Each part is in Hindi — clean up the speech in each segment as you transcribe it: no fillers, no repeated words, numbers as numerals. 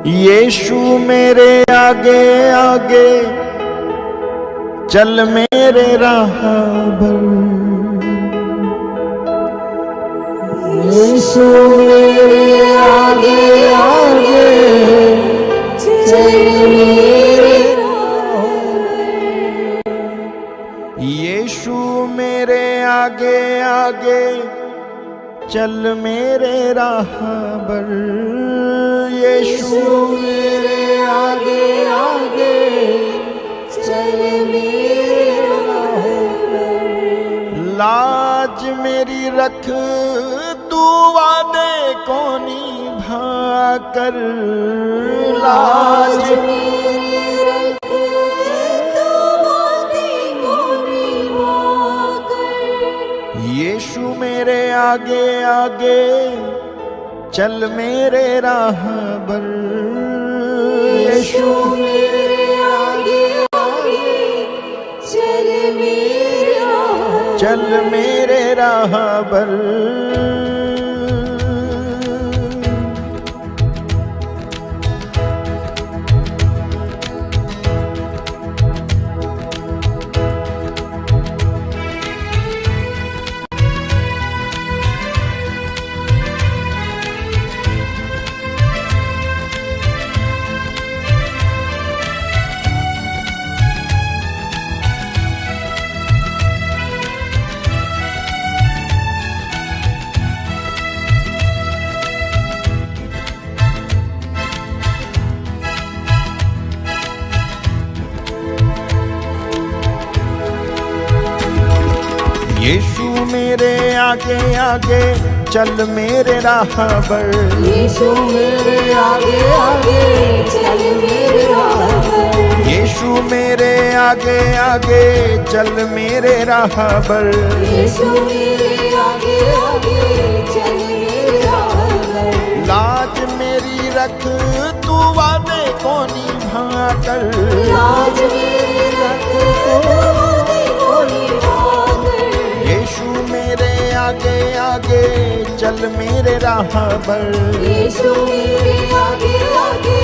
यीशु मेरे आगे आगे चल मेरे राहबर। यीशु मेरे आगे आगे चल मेरे राहबर। यीशु मेरे आगे आगे चल मेरे राहबर। यीशु मेरे आगे आगे चल मेरे राहबर। लाज मेरी रख तू वादे को निभा कर। लाज मेरी रख तू वादे को निभा कर। यीशु मेरे आगे आगे चल मेरे राहबर। यीशु मेरे आगे आगे चल मेरे राहबर। चल मेरे राहबर। यीशु मेरे आगे आगे चल मेरे राहबर। यीशु मेरे आगे आगे चल मेरे राहबर। यीशु मेरे आगे आगे चल मेरे राहबर। यीशु मेरे आगे आगे चल मेरे राहबर। लाज मेरी रख तू वादे को निभा कर। लाज मेरी रख तू वादे को निभा कर। यीशु मेरे आगे आगे चल मेरे राहबर। यीशु मेरे आगे आगे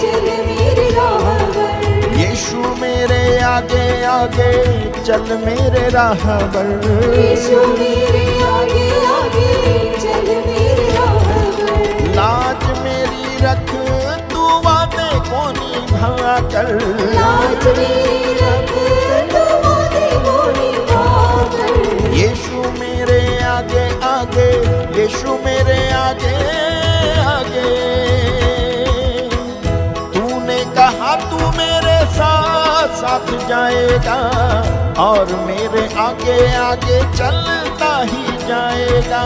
चल मेरे राहबर। यीशु मेरे आगे आगे चल मेरे राहबर। यीशु मेरे आगे आगे चल मेरे राहबर। लाज मेरी रख तू वादे को निभा कर। लाज मेरी रख तू वादे को निभा कर। यीशु मेरे आगे आगे यीशु मेरे आगे आगे। तूने कहा तू मेरे साथ साथ जाएगा और मेरे आगे आगे चलता ही जाएगा।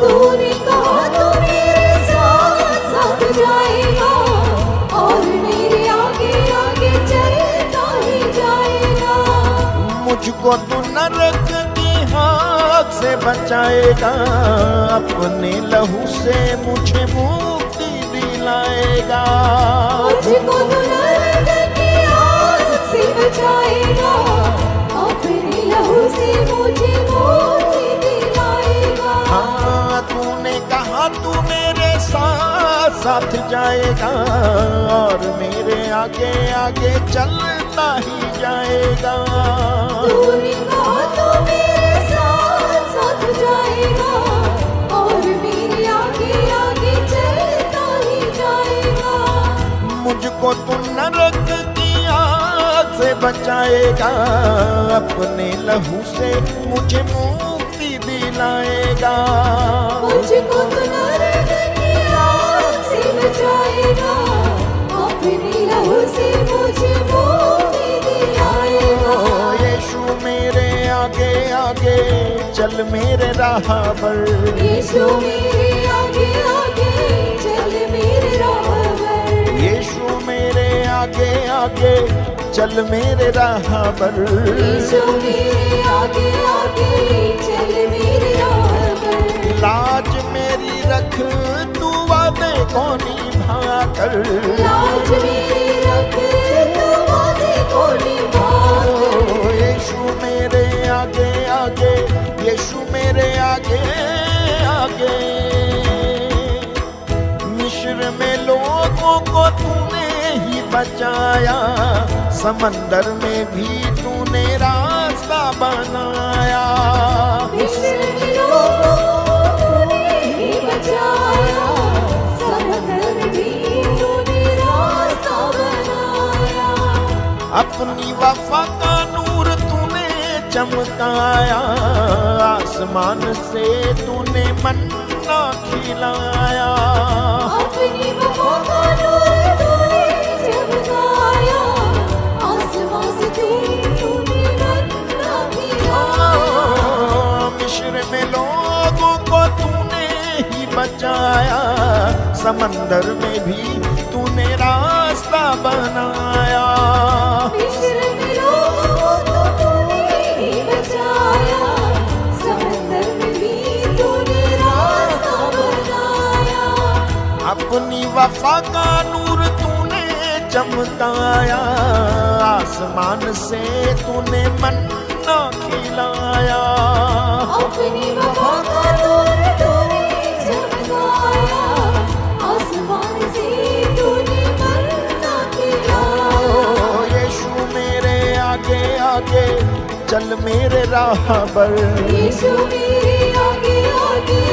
तूने कहा तू मेरे साथ साथ जाएगा और मेरे आगे आगे चलता ही जाएगा। मुझको तू नरक की आग से बचाएगा। अपने लहू से मुझे मुक्ति दिलाएगा। मुझको तू नरक की आग से बचाएगा। अपने लहू से मुझे मुक्ति दिलाएगा। हाँ तूने कहा तू मेरे साथ साथ जाएगा और मेरे आगे आगे चलता ही जाएगा। तूने कहा तू मेरे साथ साथ जाएगा और मेरे आगे आगे चलता ही जाएगा। मुझको तू नरक की आग से बचाएगा। अपने लहू से मुझे मुक्ति दिलाएगा। मुझको तू नरक की आग से बचाएगा। अपने लहू से मुझे मुक्ति दिलाएगा। यीशु मेरे आगे आगे चल मेरे राहबर। यीशु मेरे आगे आगे चल मेरे राहबर। यीशु मेरे आगे आगे चल मेरे राहबर। यीशु मेरे आगे आगे चल मेरे राहबर। लाज मेरी रख तू वादे को निभा कर। लाज मेरी रख तू वादे को निभा कर। यीशु मेरे आगे आगे यीशु मेरे आगे आगे। मिस्र में लोगों को तूने ही बचाया, समंदर में भी तूने रास्ता बनाया। मिस्र के लोगों को तूने ही बचाया, समंदर में भी तूने रास्ता बनाया। अपनी वफा का नूर तूने चमकाया, आसमान से तूने मन्ना खिलाया। अपनी वफा का नूर तूने चमकाया, आसमां से तूने मन्ना खिलाया। मिस्र में लोगों को तूने ही बचाया, समंदर में भी तूने रास्ता बनाया। मिस्र के लोगों को तूने ही बचाया, समंदर में भी तूने रास्ता बनाया। अपनी वफा का नूर तूने चमकाया, आसमान से तूने मन्ना खिलाया। अपनी वफा का नूर तूने चमकाया, आसमान से तूने मन्ना खिलाया। ओ यीशु मेरे आगे आगे चल मेरे राहबर, यीशु मेरे आगे आगे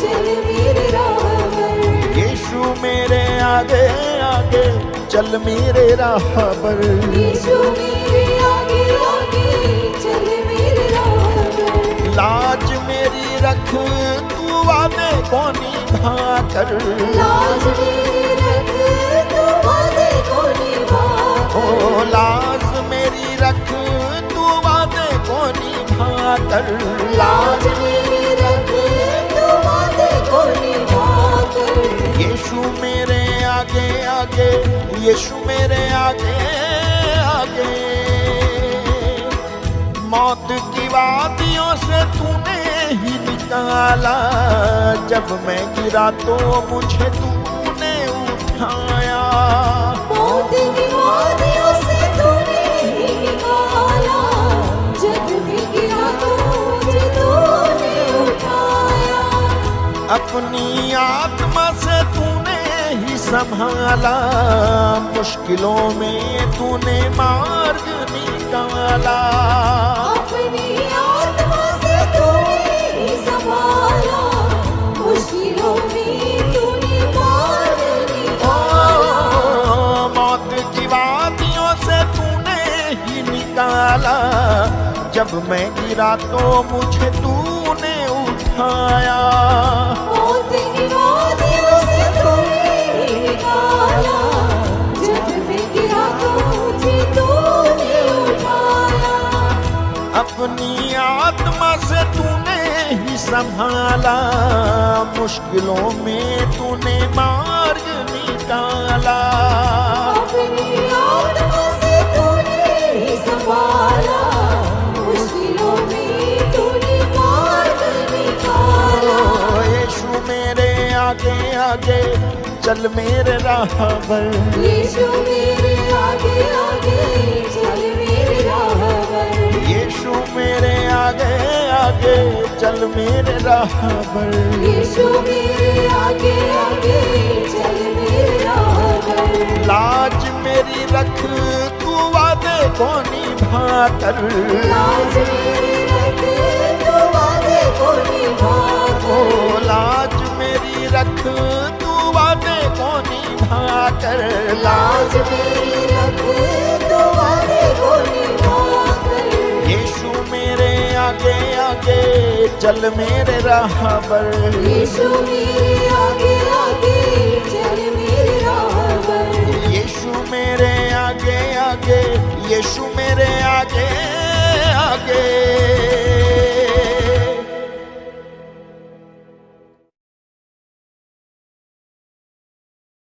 चल मेरे राह पर। यीशु मेरे आगे आगे चल मेरे राहबर। यीशु मेरे आगे आगे चल मेरे राह पर। लाज मेरी रख तू वादे को निभा कर, लाज मेरी रख तू वादे को निभा कर। ओ लाज मेरी रख तू वादे को निभा कर। लाज मेरी रख तू वादे को निभा कर। यीशु मेरे आगे आगे, यीशु मेरे आगे आगे। मौत की वादियों से तूने ही निकाला, जब मैं गिरा तो मुझे तूने उठाया। मौत की वादियों से तूने ही निकाला, जब मैं गिरा तो मुझे तूने उठाया। अपनी आत्मा से तूने ही संभाला, मुश्किलों में तूने मार्ग निकाला। अपनी आत्मा से तूने ही संभाला, मुश्किलों में तूने मार्ग निकाला। मौत की वादियों से तूने ही निकाला, जब मैं गिरा तो मुझे तूने उठाया। मौत की वादियों से तूने ही निकाला, जब मैं गिरा तो मुझे तूने उठाया। अपनी आत्मा से तूने ही संभाला, मुश्किलों में तूने मार्ग निकाला। अपनी आत्मा से तूने ही संभाला, मुश्किलों में तूने मार्ग निकाला। ओ यीशु मेरे आगे आगे चल मेरे राहबर, यीशु मेरे आगे आगे चल मेरे राह पर। यीशु मेरे आगे आगे चल मेरे राहबर। यीशु मेरे आगे आगे चल मेरे राह पर। लाज मेरी रख तू वादे को निभा कर। लाज मेरी रख तू वादे को निभा ओ कर। लाज मेरी रख तू वादे को निभा कर। लाज मेरी रख तू वादे को निभा कर। यीशु मेरे आगे आगे चल मेरे राहबर। यीशु मेरे